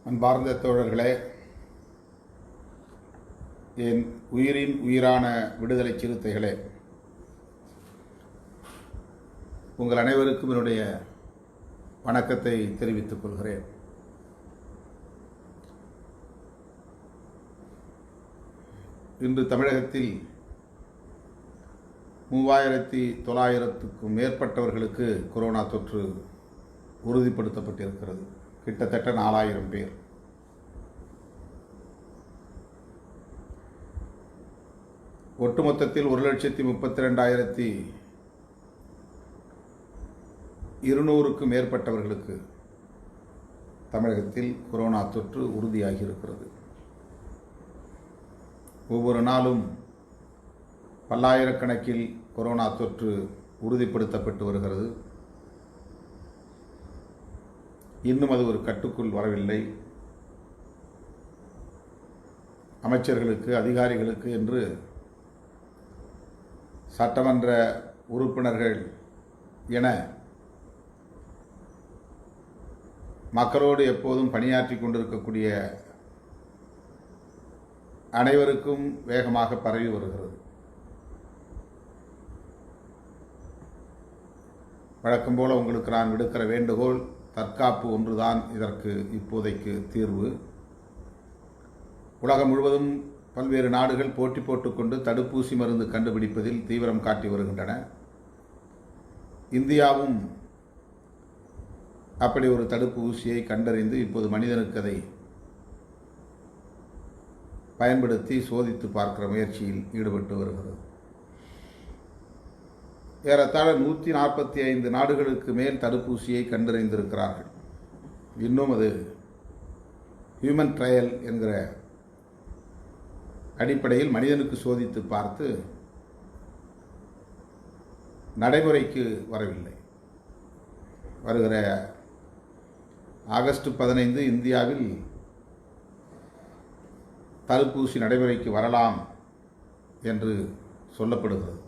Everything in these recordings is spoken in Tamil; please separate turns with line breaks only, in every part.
அன்பார்ந்த தோழர்களே, என் உயிரின் உயிரான விடுதலை சிறுத்தைகளே, உங்கள் அனைவருக்கும் என்னுடைய வணக்கத்தை தெரிவித்துக் கொள்கிறேன். இன்று தமிழகத்தில் 3900க்கும் மேற்பட்டவர்களுக்கு கொரோனா தொற்று உறுதிப்படுத்தப்பட்டிருக்கிறது. கிட்டத்தட்ட 4000 பேர். ஒட்டுமொத்தத்தில் 1,32,200க்கும் மேற்பட்டவர்களுக்கு தமிழகத்தில் கொரோனா தொற்று உறுதியாகி இருக்கிறது. ஒவ்வொரு நாளும் பல்லாயிரக்கணக்கில் கொரோனா தொற்று உறுதிப்படுத்தப்பட்டு வருகிறது. இன்னும் அது ஒரு கட்டுக்குள் வரவில்லை. அமைச்சர்களுக்கு, அதிகாரிகளுக்கு என்று சட்டமன்ற உறுப்பினர்கள் என மக்களோடு எப்போதும் பணியாற்றி கொண்டிருக்கக்கூடிய அனைவருக்கும் வேகமாக பரவி வருகிறது. வழக்கம் போல உங்களுக்கு நான் விடுக்கிற வேண்டுகோள், தற்காப்பு ஒன்றுதான் இதற்கு இப்போதைக்கு தீர்வு. உலகம் முழுவதும் பல்வேறு நாடுகள் போட்டி போட்டுக்கொண்டு தடுப்பூசி மருந்து கண்டுபிடிப்பதில் தீவிரம் காட்டி வருகின்றன. இந்தியாவும் அப்படி ஒரு தடுப்பு ஊசியை கண்டறிந்து இப்போது மனிதனுக்கு அதை பயன்படுத்தி சோதித்து பார்க்கிற முயற்சியில் ஈடுபட்டு வருகிறது. ஏறத்தாழ 145 நாடுகளுக்கு மேல் தடுப்பூசியை கண்டறிந்திருக்கிறார்கள். இன்னும் அது ஹியூமன் ட்ரையல் என்கிற அடிப்படையில் மனிதனுக்கு சோதித்து பார்த்து நடைமுறைக்கு வரவில்லை. வருகிற ஆகஸ்ட் 15 இந்தியாவில் தடுப்பூசி நடைமுறைக்கு வரலாம் என்று சொல்லப்படுகிறது.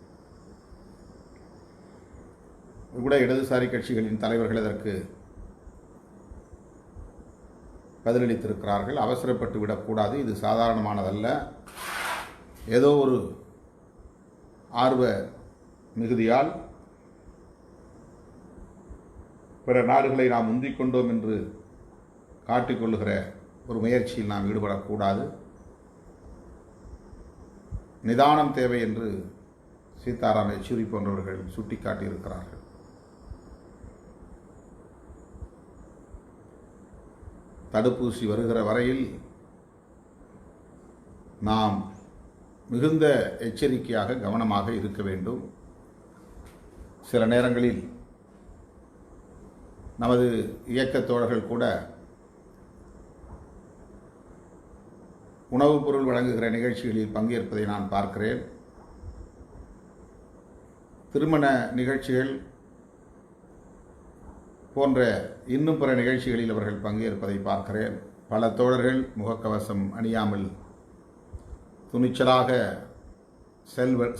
கூட இடதுசாரி கட்சிகளின் தலைவர்கள் அதற்கு பதிலளித்திருக்கிறார்கள். அவசரப்பட்டு விடக்கூடாது, இது சாதாரணமானதல்ல. ஏதோ ஒரு ஆர்வ மிகுதியால் பிற நாடுகளை நாம் முந்திக் கொண்டோம் என்று காட்டிக்கொள்ளுகிற ஒரு முயற்சியில் நாம் ஈடுபடக்கூடாது. நிதானம் தேவை என்று சீதாராம் யெச்சூரி போன்றவர்கள் சுட்டிக்காட்டியிருக்கிறார்கள். தடுப்பூசி வருகிற வரையில் நாம் மிகுந்த எச்சரிக்கையாக, கவனமாக இருக்க வேண்டும். சில நேரங்களில் நமது இயக்கத் தோழர்கள் கூட உணவுப் பொருள் வழங்குகிற நிகழ்ச்சிகளில் பங்கேற்பதை நான் பார்க்கிறேன். திருமண நிகழ்ச்சிகள் போன்ற இன்னும் பிற நிகழ்ச்சிகளில் அவர்கள் பங்கேற்பதை பார்க்கிறேன். பல தோழர்கள் முகக்கவசம் அணியாமல் துணிச்சலாக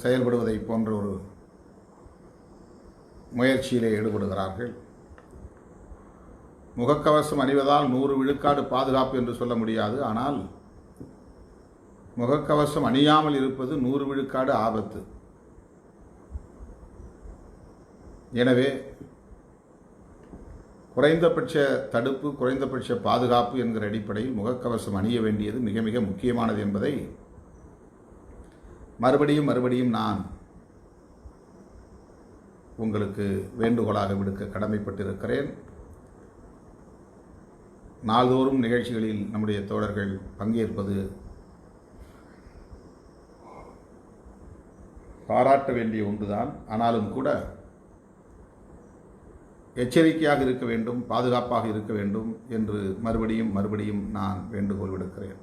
செயல்படுவதை போன்ற ஒரு முயற்சியிலே ஈடுபடுகிறார்கள். முகக்கவசம் அணிவதால் 100 விழுக்காடு பாதுகாப்பு என்று சொல்ல முடியாது. ஆனால் முகக்கவசம் அணியாமல் இருப்பது 100 விழுக்காடு ஆபத்து. எனவே குறைந்தபட்ச தடுப்பு, குறைந்தபட்ச பாதுகாப்பு என்கிற அடிப்படையில் முகக்கவசம் அணிய வேண்டியது மிக மிக முக்கியமானது என்பதை மறுபடியும் நான் உங்களுக்கு வேண்டுகோளாக விடுக்க கடமைப்பட்டிருக்கிறேன். நாள்தோறும் நிகழ்ச்சிகளில் நம்முடைய தோழர்கள் பங்கேற்பது பாராட்ட வேண்டிய ஒன்றுதான். ஆனாலும் கூட எச்சரிக்கையாக இருக்க வேண்டும், பாதுகாப்பாக இருக்க வேண்டும் என்று மறுபடியும் நான் வேண்டுகோள் விடுக்கிறேன்.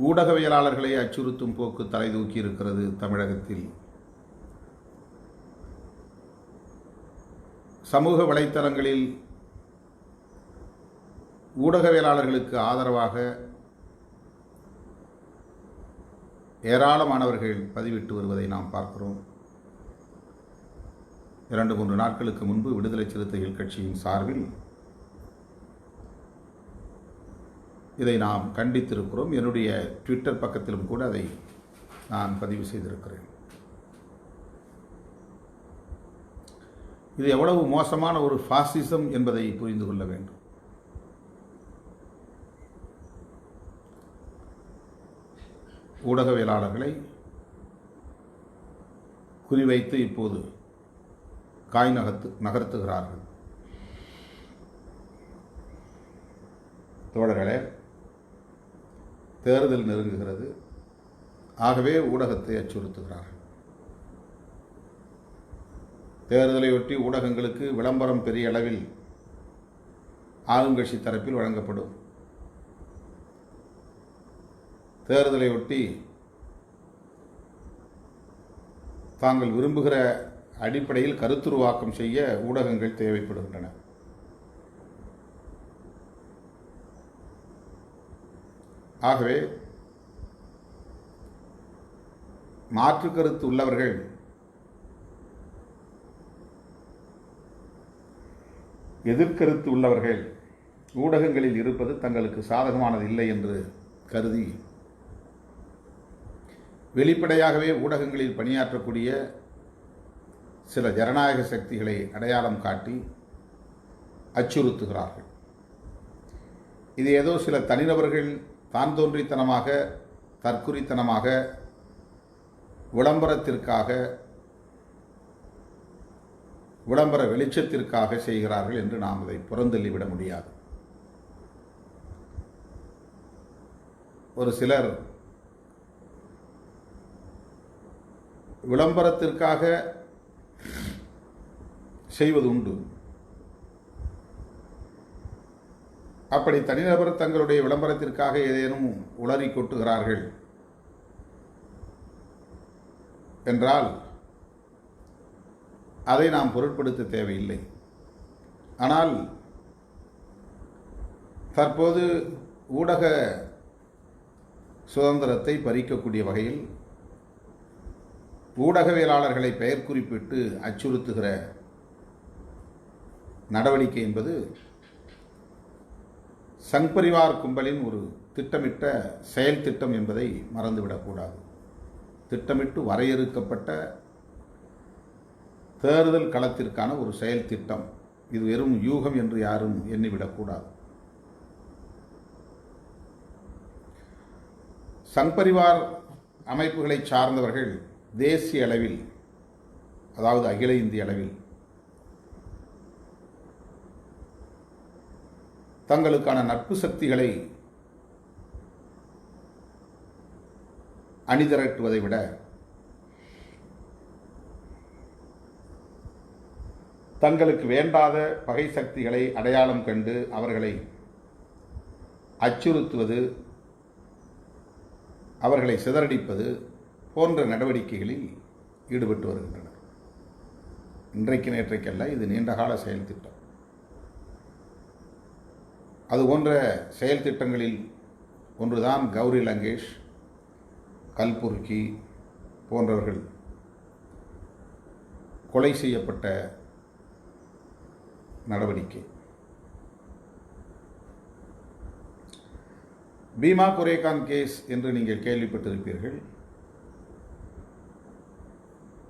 ஊடகவியலாளர்களை அச்சுறுத்தும் போக்கு தலை தூக்கி இருக்கிறது தமிழகத்தில். சமூக வலைத்தளங்களில் ஊடகவியலாளர்களுக்கு ஆதரவாக ஏராளமானவர்கள் பதிவிட்டு வருவதை நாம் பார்க்கிறோம். 2-3 நாட்களுக்கு முன்பு விடுதலை சிறுத்தைகள் கட்சியின் சார்பில் இதை நாம் கண்டித்திருக்கிறோம். என்னுடைய ட்விட்டர் பக்கத்திலும் கூட அதை நான் பதிவு செய்திருக்கிறேன். இது எவ்வளவு மோசமான ஒரு பாசிசம் என்பதை புரிந்து கொள்ள வேண்டும். ஊடகவியலாளர்களை குறிவைத்து இப்போது காய் நகர்த்துகிறார்கள். தோழர்களே, தேர்தல் நெருங்குகிறது. ஆகவே ஊடகத்தை அச்சுறுத்துகிறார்கள். தேர்தலையொட்டி ஊடகங்களுக்கு விளம்பரம் பெரிய அளவில் ஆளுங்கட்சி தரப்பில் வழங்கப்படும். தேர்தலையொட்டி தாங்கள் விரும்புகிற அடிப்படையில் கருத்துருவாக்கம் செய்ய ஊடகங்கள் தேவைப்படுகின்றன. ஆகவே மாற்று கருத்து உள்ளவர்கள் எதிர்கருத்து உள்ளவர்கள் ஊடகங்களில் இருப்பது தங்களுக்கு சாதகமானது இல்லை என்று கருதி வெளிப்படையாகவே ஊடகங்களில் பணியாற்றக்கூடிய சில ஜனநாயக சக்திகளை அடையாளம் காட்டி அச்சுறுத்துகிறார்கள். இது ஏதோ சில தனிநபர்கள் தான் தோன்றித்தனமாக தற்குறித்தனமாக விளம்பரத்திற்காக விளம்பர வெளிச்சத்திற்காக செய்கிறார்கள் என்று நாம் இதை புறந்தள்ளிவிட முடியாது. ஒரு சிலர் விளம்பரத்திற்காக செய்வது உண்டு. அப்படி தனிநபர் தங்களுடைய விளம்பரத்திற்காக ஏதேனும் உளறி கொட்டுகிறார்கள் என்றால் அதை நாம் பொருட்படுத்த தேவையில்லை. ஆனால் தற்போது ஊடக சுதந்திரத்தை பறிக்கக்கூடிய வகையில் ஊடகவியலாளர்களை பெயர் குறிப்பிட்டு அச்சுறுத்துகிற நடவடிக்கை என்பது சங் பரிவார் கும்பலின் ஒரு திட்டமிட்ட செயல் திட்டம் என்பதை மறந்துவிடக்கூடாது. திட்டமிட்டு வரையறுக்கப்பட்ட தேர்தல் களத்திற்கான ஒரு செயல் திட்டம். இது வெறும் யூகம் என்று யாரும் எண்ணிவிடக்கூடாது. சங் பரிவார் அமைப்புகளை சார்ந்தவர்கள் தேசிய அளவில், அதாவது அகில இந்திய அளவில் தங்களுக்கான நட்பு சக்திகளை அணிதிரட்டுவதை விட தங்களுக்கு வேண்டாத பகை சக்திகளை அடையாளம் கண்டு அவர்களை அச்சுறுத்துவது, அவர்களை சிதறடிப்பது போன்ற நடவடிக்கைகளில் ஈடுபட்டு வருகின்றனர். இன்றைக்கு நேற்றைக்கல்ல, இது நீண்டகால செயல் திட்டம். அதுபோன்ற செயல் திட்டங்களில் ஒன்றுதான் கௌரி லங்கேஷ், கல்புர்கி போன்றவர்கள் கொலை செய்யப்பட்ட நடவடிக்கை. பீமா குரேகான் கேஸ் என்று நீங்கள் கேள்விப்பட்டிருப்பீர்கள்.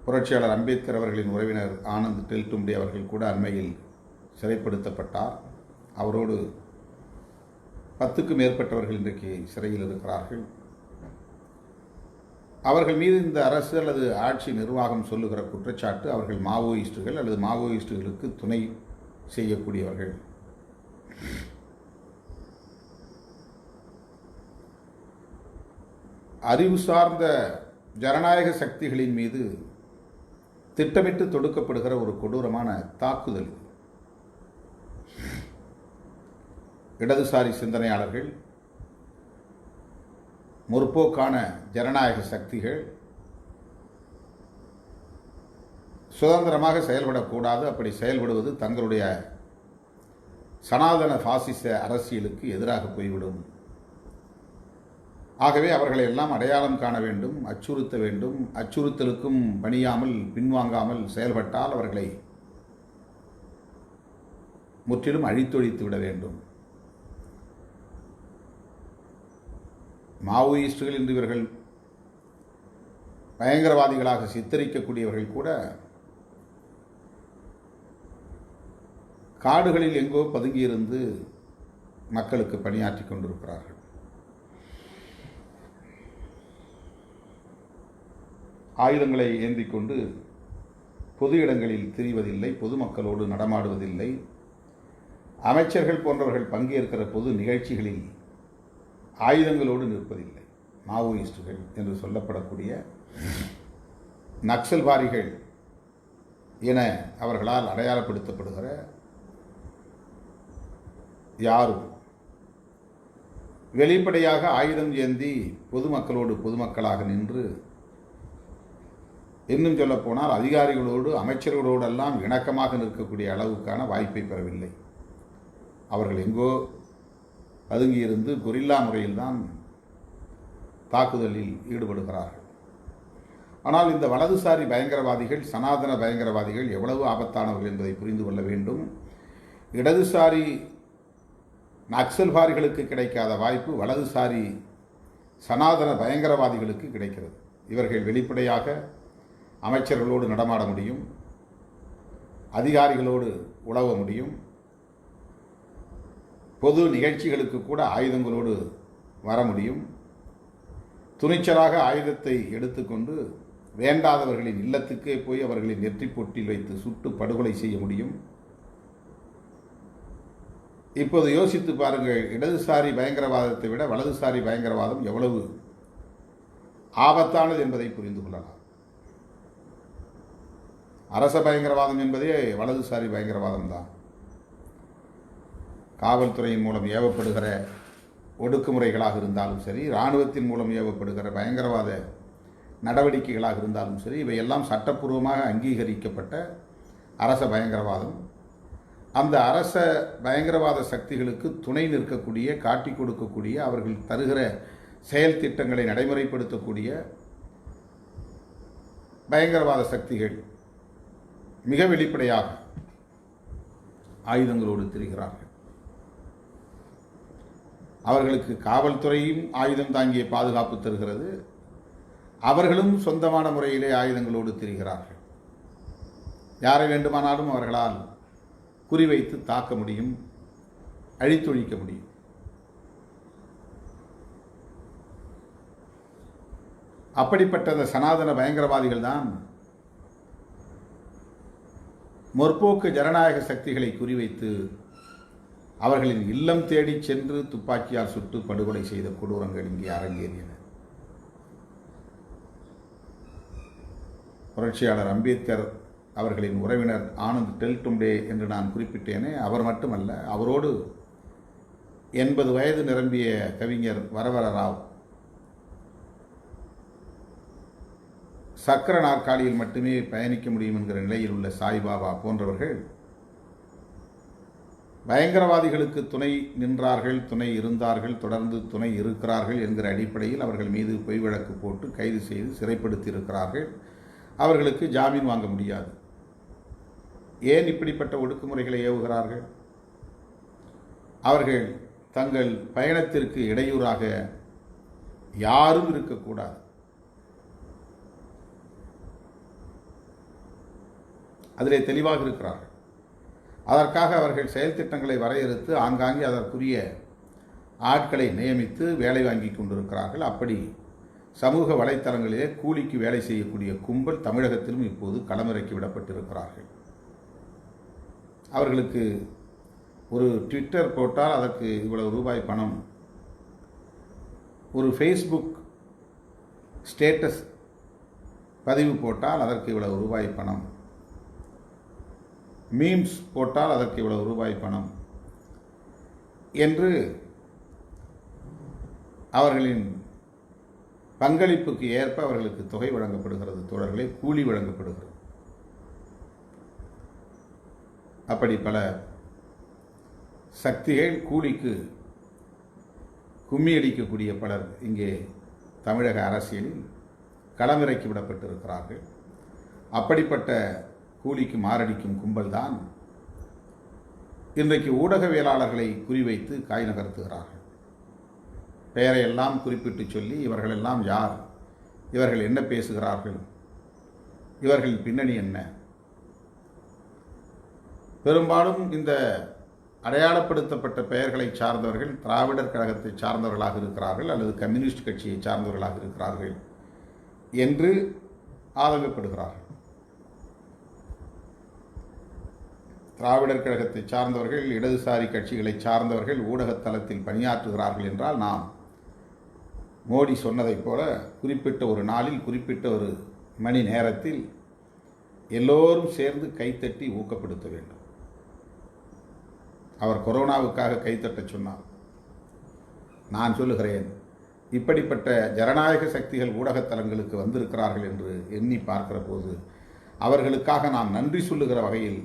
புரட்சியாளர் அம்பேத்கர் அவர்களின் உறவினர் ஆனந்த் டெல்டும்டே அவர்கள் கூட அண்மையில் சிறைப்படுத்தப்பட்டார். அவரோடு 10க்கும் மேற்பட்டவர்கள் இன்றைக்கு சிறையில் இருக்கிறார்கள். அவர்கள் மீது இந்த அரசு அல்லது ஆட்சி நிர்வாகம் சொல்லுகிற குற்றச்சாட்டு அவர்கள் மாவோயிஸ்டுகள் அல்லது மாவோயிஸ்டுகளுக்கு துணை செய்யக்கூடியவர்கள். அறிவு சார்ந்த ஜனநாயக சக்திகளின் மீது திட்டமிட்டு தொடுக்கப்படுகிற ஒரு கொடூரமான தாக்குதல். இடதுசாரி சிந்தனையாளர்கள், முற்போக்கான ஜனநாயக சக்திகள் சுதந்திரமாக செயல்படக்கூடாது. அப்படி செயல்படுவது தங்களுடைய சனாதன பாசிச அரசியலுக்கு எதிராக போய்விடும். ஆகவே அவர்களை எல்லாம் அடையாளம் காண வேண்டும், அச்சுறுத்த வேண்டும். அச்சுறுத்தலுக்கும் பணியாமல் பின்வாங்காமல் செயல்பட்டால் அவர்களை முற்றிலும் அழித்தொழித்து விட வேண்டும். மாவோயிஸ்டுகள் என்று இவர்கள் பயங்கரவாதிகளாக சித்தரிக்கக்கூடியவர்கள் கூட காடுகளில் எங்கோ பதுங்கியிருந்து மக்களுக்கு பணியாற்றி கொண்டிருக்கிறார்கள். ஆயுதங்களை ஏந்திக் கொண்டு பொது இடங்களில் திரிவதில்லை, பொதுமக்களோடு நடமாடுவதில்லை. அமைச்சர்கள் போன்றவர்கள் பங்கேற்கிற பொது நிகழ்ச்சிகளில் ஆயுதங்களோடு நிற்பதில்லை. மாவோயிஸ்டுகள் என்று சொல்லப்படக்கூடிய நக்சல்வாதிகள் என அவர்களால் அடையாளப்படுத்தப்படுகிற யாரும் வெளிப்படையாக ஆயுதம் ஏந்தி பொதுமக்களோடு பொதுமக்களாக நின்று, இன்னும் சொல்லப்போனால் அதிகாரிகளோடு அமைச்சர்களோடெல்லாம் இணக்கமாக நிற்கக்கூடிய அளவுக்கான வாய்ப்பை பெறவில்லை. அவர்கள் எங்கோ பதுங்கியிருந்து கொரில்லா முறையில்தான் தாக்குதலில் ஈடுபடுகிறார்கள். ஆனால் இந்த வலதுசாரி பயங்கரவாதிகள், சனாதன பயங்கரவாதிகள் எவ்வளவு ஆபத்தானவர்கள் என்பதை புரிந்து கொள்ள வேண்டும். இடதுசாரி நக்சல்வாதிகளுக்கு கிடைக்காத வாய்ப்பு வலதுசாரி சனாதன பயங்கரவாதிகளுக்கு கிடைக்கிறது. இவர்கள் வெளிப்படையாக அமைச்சர்களோடு நடமாட முடியும், அதிகாரிகளோடு உலவ முடியும், பொது நிகழ்ச்சிகளுக்கு கூட ஆயுதங்களோடு வர முடியும், துணிச்சலாக ஆயுதத்தை எடுத்துக்கொண்டு வேண்டாதவர்களின் இல்லத்துக்கே போய் அவர்களின் நெற்றிப் பொட்டில் வைத்து சுட்டு படுகொலை செய்ய முடியும். இப்போது யோசித்து பாருங்கள், இடதுசாரி பயங்கரவாதத்தை விட வலதுசாரி பயங்கரவாதம் எவ்வளவு ஆபத்தானது என்பதை புரிந்து கொள்ளலாம். அரச பயங்கரவாதம் என்பதே வலதுசாரி பயங்கரவாதம் தான். காவல்துறையின் மூலம் ஏவப்படுகிற ஒடுக்குமுறைகளாக இருந்தாலும் சரி, இராணுவத்தின் மூலம் ஏவப்படுகிற பயங்கரவாத நடவடிக்கைகளாக இருந்தாலும் சரி, இவையெல்லாம் சட்டப்பூர்வமாக அங்கீகரிக்கப்பட்ட அரச பயங்கரவாதம். அந்த அரச பயங்கரவாத சக்திகளுக்கு துணை நிற்கக்கூடிய, காட்டி கொடுக்கக்கூடிய, அவர்கள் தருகிற செயல் திட்டங்களை நடைமுறைப்படுத்தக்கூடிய பயங்கரவாத சக்திகள் மிக வெளிப்படையாக ஆயுதங்களோடு திரிகிறார்கள். அவர்களுக்கு காவல்துறையும் ஆயுதம் தாங்கிய பாதுகாப்பு தருகிறது. அவர்களும் சொந்தமான முறையிலே ஆயுதங்களோடு திரிகிறார்கள். யாரை வேண்டுமானாலும் அவர்களால் குறிவைத்து தாக்க முடியும், அழித்தொழிக்க முடியும். அப்படிப்பட்ட அந்த சனாதன பயங்கரவாதிகள் தான் முற்போக்கு ஜனநாயக சக்திகளை குறிவைத்து அவர்களின் இல்லம் தேடி சென்று துப்பாக்கியால் சுட்டு படுகொலை செய்த கொடூரங்கள் இங்கே அரங்கேறியன. புரட்சியாளர் அம்பேத்கர் அவர்களின் உறவினர் ஆனந்த் டெல்டும்டே என்று நான் குறிப்பிட்டேனே, அவர் மட்டுமல்ல, அவரோடு 80 வயது நிரம்பிய கவிஞர் வரவர ராவ், சக்கர நாற்காலியில் மட்டுமே பயணிக்க முடியும் என்கிற நிலையில் உள்ள சாய்பாபா போன்றவர்கள் பயங்கரவாதிகளுக்கு துணை நின்றார்கள், துணை இருந்தார்கள், தொடர்ந்து துணை இருக்கிறார்கள் என்கிற அடிப்படையில் அவர்கள் மீது பொய் வழக்கு போட்டு கைது செய்து சிறைப்படுத்தி இருக்கிறார்கள். அவர்களுக்கு ஜாமீன் வாங்க முடியாது. ஏன் இப்படிப்பட்ட ஒடுக்குமுறைகளை ஏவுகிறார்கள்? அவர்கள் தங்கள் பயணத்திற்கு இடையூறாக யாரும் இருக்கக்கூடாது. அதிலே தெளிவாக இருக்கிறார்கள். அதற்காக அவர்கள் செயல் திட்டங்களை வரையறுத்து ஆங்காங்கே அதற்குரிய ஆட்களை நியமித்து வேலை வாங்கி கொண்டிருக்கிறார்கள். அப்படி சமூக வலைத்தளங்களிலே கூலிக்கு வேலை செய்யக்கூடிய கும்பல் தமிழகத்திலும் இப்போது களமிறக்கி விடப்பட்டிருக்கிறார்கள். அவர்களுக்கு ஒரு ட்விட்டர் போட்டால் அதற்கு இவ்வளவு ரூபாய் பணம், ஒரு ஃபேஸ்புக் ஸ்டேட்டஸ் பதிவு போட்டால் அதற்கு இவ்வளவு ரூபாய் பணம், மீம்ஸ் போட்டால் அதற்கு இவ்வளவு ரூபாய் பணம் என்று அவர்களின் பங்களிப்புக்கு ஏற்ப அவர்களுக்கு தொகை வழங்கப்படுகிறது. தோழர்களே, கூலி வழங்கப்படுகிறது. அப்படி பல சக்திகள் கூலிக்கு கும்மி அடிக்கக்கூடிய பலர் இங்கே தமிழக அரசியலில் களமிறக்கி விடப்பட்டிருக்கிறார்கள். அப்படிப்பட்ட கூலிக்கு மாரடிக்கும் கும்பல் தான் இன்றைக்கு ஊடகவியலாளர்களை குறிவைத்து காய் நகர்த்துகிறார்கள். பெயரையெல்லாம் குறிப்பிட்டு சொல்லி இவர்களெல்லாம் யார், இவர்கள் என்ன பேசுகிறார்கள், இவர்கள் பின்னணி என்ன. பெரும்பாலும் இந்த அடையாளப்படுத்தப்பட்ட பெயர்களை சார்ந்தவர்கள் திராவிடர் கழகத்தை சார்ந்தவர்களாக இருக்கிறார்கள் அல்லது கம்யூனிஸ்ட் கட்சியை சார்ந்தவர்களாக இருக்கிறார்கள் என்று ஆதங்கப்படுகிறார்கள். திராவிடர் கழகத்தை சார்ந்தவர்கள், இடதுசாரி கட்சிகளை சார்ந்தவர்கள் ஊடகத்தளத்தில் பணியாற்றுகிறார்கள் என்றால் நாம் மோடி சொன்னதைப் போல குறிப்பிட்ட ஒரு நாளில் குறிப்பிட்ட ஒரு மணி நேரத்தில் எல்லோரும் சேர்ந்து கைத்தட்டி ஊக்கப்படுத்த வேண்டும். அவர் கொரோனாவுக்காக கைத்தட்டச் சொன்னார். நான் சொல்லுகிறேன், இப்படிப்பட்ட ஜனநாயக சக்திகள் ஊடகத்தலங்களுக்கு வந்திருக்கிறார்கள் என்று எண்ணி பார்க்கிற போது அவர்களுக்காக நாம் நன்றி சொல்லுகிற வகையில்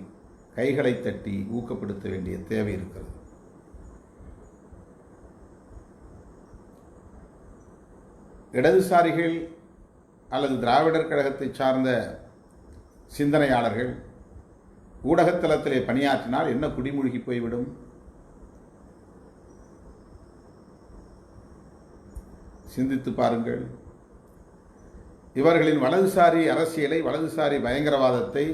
கைகளை தட்டி ஊக்கப்படுத்த வேண்டிய தேவை இருக்கிறது. இடதுசாரிகள் அல்லது திராவிடர் கழகத்தை சார்ந்த சிந்தனையாளர்கள் ஊடகத்தளத்திலே பணியாற்றினால் என்ன குடிமூழ்கி போய்விடும்? சிந்தித்து பாருங்கள். இவர்களின் வலதுசாரி அரசியலை, வலதுசாரி பயங்கரவாதத்தை,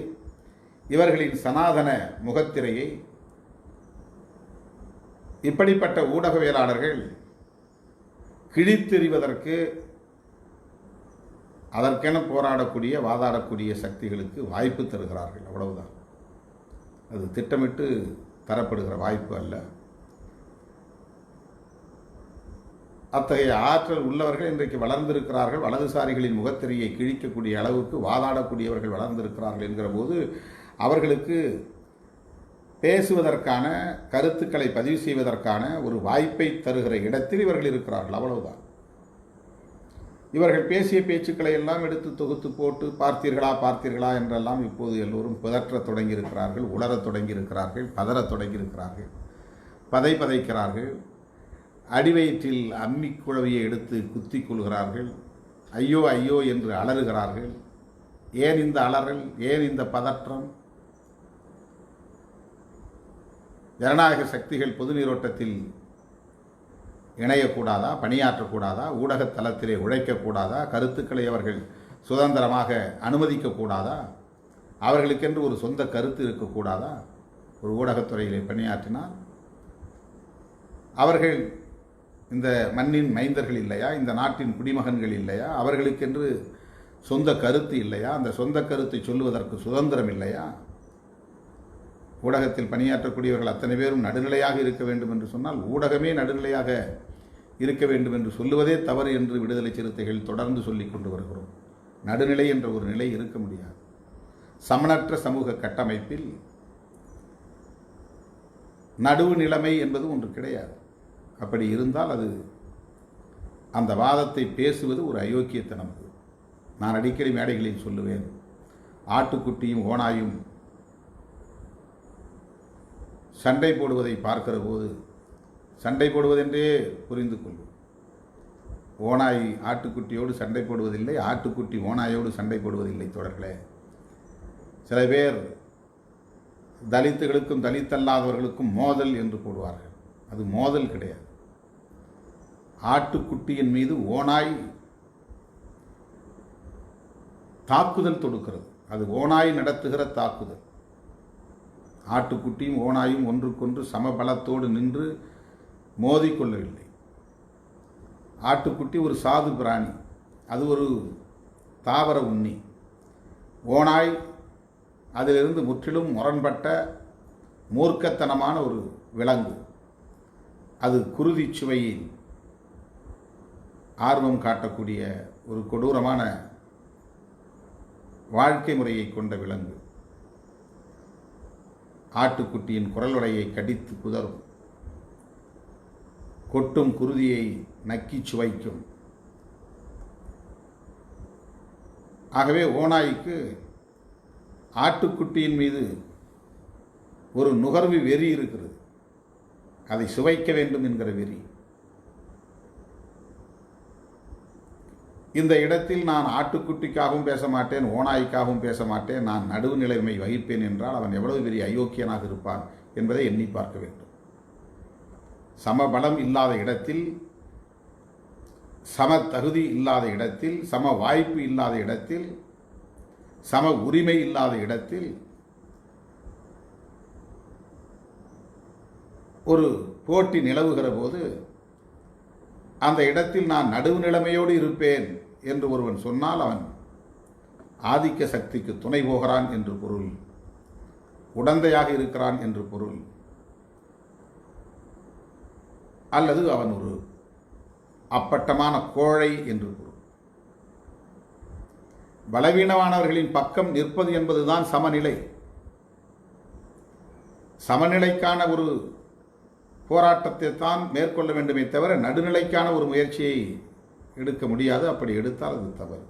இவர்களின் சனாதன முகத்திரையை இப்படிப்பட்ட ஊடகவியலாளர்கள் கிழித்தெறிவதற்கு அதற்கென போராடக்கூடிய வாதாடக்கூடிய சக்திகளுக்கு வாய்ப்பு தருகிறார்கள். அவ்வளவுதான். அது திட்டமிட்டு தரப்படுகிற வாய்ப்பு அல்ல. அத்தகைய ஆற்றல் உள்ளவர்கள் இன்றைக்கு வளர்ந்திருக்கிறார்கள். வலதுசாரிகளின் முகத்திரையை கிழிக்கக்கூடிய அளவுக்கு வாதாடக்கூடியவர்கள் வளர்ந்திருக்கிறார்கள் என்கிற போது அவர்களுக்கு பேசுவதற்கான, கருத்துக்களை பதிவு செய்வதற்கான ஒரு வாய்ப்பை தருகிற இடத்தில் இவர்கள் இருக்கிறார்கள். அவ்வளவுதான். இவர்கள் பேசிய பேச்சுக்களை எல்லாம் எடுத்து தொகுத்து போட்டு பார்த்தீர்களா என்றெல்லாம் இப்போது எல்லோரும் பிதற்றத் தொடங்கியிருக்கிறார்கள், உளரத் தொடங்கியிருக்கிறார்கள், பதறத் தொடங்கியிருக்கிறார்கள், பதைக்கிறார்கள். அடிவயிற்றில் அம்மிக்குழவியை எடுத்து குத்திக் கொள்கிறார்கள். ஐயோ ஐயோ என்று அலறுகிறார்கள். ஏன் இந்த அலறல், ஏன் இந்த பதற்றம்? ஜனநாயக சக்திகள் பொது நீரோட்டத்தில் இணையக்கூடாதா, பணியாற்றக்கூடாதா, ஊடகத்தளத்திலே உழைக்கக்கூடாதா, கருத்துக்களை அவர்கள் சுதந்திரமாக அனுமதிக்கக்கூடாதா, அவர்களுக்கென்று ஒரு சொந்த கருத்து இருக்கக்கூடாதா? ஒரு ஊடகத்துறையிலே பணியாற்றினால் அவர்கள் இந்த மண்ணின் மைந்தர்கள் இல்லையா? இந்த நாட்டின் குடிமகன்கள் இல்லையா? அவர்களுக்கென்று சொந்த கருத்து இல்லையா? அந்த சொந்த கருத்தை சொல்லுவதற்கு சுதந்திரம் இல்லையா? ஊடகத்தில் பணியாற்றக்கூடியவர்கள் அத்தனை பேரும் நடுநிலையாக இருக்க வேண்டும் என்று சொன்னால் ஊடகமே நடுநிலையாக இருக்க வேண்டும் என்று சொல்லுவதே தவறு என்று விடுதலை சிறுத்தைகள் தொடர்ந்து சொல்லிக் கொண்டு வருகிறோம். நடுநிலை என்ற ஒரு நிலை இருக்க முடியாது. சமனற்ற சமூக கட்டமைப்பில் நடுவு நிலைமை என்பது ஒன்று கிடையாது. அப்படி இருந்தால் அது அந்த வாதத்தை பேசுவது ஒரு அயோக்கியத்தனம். நான் அடிக்கடி மேடைகளில் சொல்லுவேன், ஆட்டுக்குட்டியும் ஓனாயும் சண்டை போடுவதை பார்க்கிற போது, சண்டை போடுவதென்றே புரிந்து கொள்வோம். ஓனாய் ஆட்டுக்குட்டியோடு சண்டை போடுவதில்லை, ஆட்டுக்குட்டி ஓனாயோடு சண்டை போடுவதில்லை. தொடர்களே, சில பேர் தலித்துகளுக்கும் தலித்தல்லாதவர்களுக்கும் மோதல் என்று போடுவார்கள். அது மோதல் கிடையாது. ஆட்டுக்குட்டியின் மீது ஓனாய் தாக்குதல் தொடுக்கிறது. அது ஓனாய் நடத்துகிற தாக்குதல். ஆட்டுக்குட்டியும் ஓனாயும் ஒன்றுக்கொன்று சமபலத்தோடு நின்று மோதிக்கொள்ளவில்லை. ஆட்டுக்குட்டி ஒரு சாது பிராணி, அது ஒரு தாவர உண்ணி. ஓனாய் அதிலிருந்து முற்றிலும் முரண்பட்ட மூர்க்கத்தனமான ஒரு விலங்கு. அது குருதி சுவையில் ஆர்வம் காட்டக்கூடிய ஒரு கொடூரமான வாழ்க்கை முறையை கொண்ட விலங்கு. ஆட்டுக்குட்டியின் குரலுடையை கடித்து குதறும், கொட்டும் குருதியை நக்கி சுவைக்கும். ஆகவே ஓநாய்க்கு ஆட்டுக்குட்டியின் மீது ஒரு நுகர்வு வெறி இருக்கிறது. அதை சுவைக்க வேண்டும் என்கிற வெறி. இந்த இடத்தில் நான் ஆட்டுக்குட்டிக்காகவும் பேச மாட்டேன், ஓநாய்க்காகவும் பேச மாட்டேன், நான் நடுவு நிலைமை வகிப்பேன் என்றால் அவன் எவ்வளவு பெரிய அயோக்கியனாக இருப்பான் என்பதை எண்ணி பார்க்க வேண்டும். சமபலம் இல்லாத இடத்தில், சம தகுதி இல்லாத இடத்தில், சம வாய்ப்பு இல்லாத இடத்தில், சம உரிமை இல்லாத இடத்தில் ஒரு போட்டி நிலவுகிற போது அந்த இடத்தில் நான் நடுவு நிலைமையோடு இருப்பேன் என்று ஒருவன் சொன்னால் அவன் ஆதிக்க சக்திக்கு துணை போகிறான் என்று பொருள், உடந்தையாக இருக்கிறான் என்று பொருள், அல்லது அவன் ஒரு அப்பட்டமான கோழை என்று பொருள். பலவீனமானவர்களின் பக்கம் நிற்பது என்பதுதான் சமநிலை. சமநிலைக்கான ஒரு போராட்டத்தை தான் மேற்கொள்ள வேண்டுமே தவிர நடுநிலைக்கான ஒரு முயற்சியை எடுக்க முடியாது. அப்படி எடுத்தால் அது தவறு.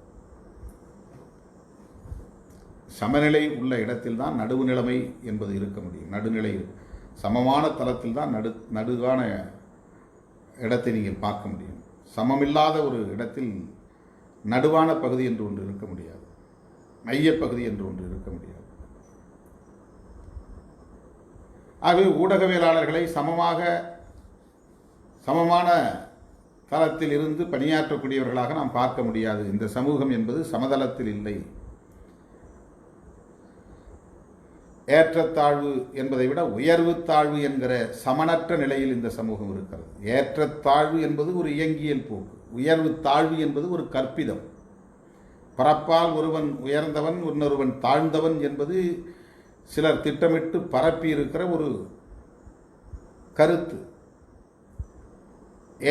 சமநிலை உள்ள இடத்தில் தான் நடுவு நிலைமை என்பது இருக்க முடியும். நடுநிலை சமமான தளத்தில் தான் நடுவான இடத்தை நீங்கள் பார்க்க முடியும். சமமில்லாத ஒரு இடத்தில் நடுவான பகுதி என்று ஒன்று இருக்க முடியாது, மையப்பகுதி என்று ஒன்று இருக்க முடியாது. ஆகவே ஊடகவியலாளர்களை சமமான தளத்தில் இருந்து பணியாற்றக்கூடியவர்களாக நாம் பார்க்க முடியாது. இந்த சமூகம் என்பது சமதளத்தில் இல்லை. ஏற்றத்தாழ்வு என்பதை விட உயர்வு தாழ்வு என்கிற சமனற்ற நிலையில் இந்த சமூகம் இருக்கிறது. ஏற்றத்தாழ்வு என்பது ஒரு இயங்கியல் போக்கு, உயர்வு தாழ்வு என்பது ஒரு கற்பிதம். பரப்பால் ஒருவன் உயர்ந்தவன், இன்னொருவன் தாழ்ந்தவன் என்பது சிலர் திட்டமிட்டு பரப்பி இருக்கிற ஒரு கருத்து.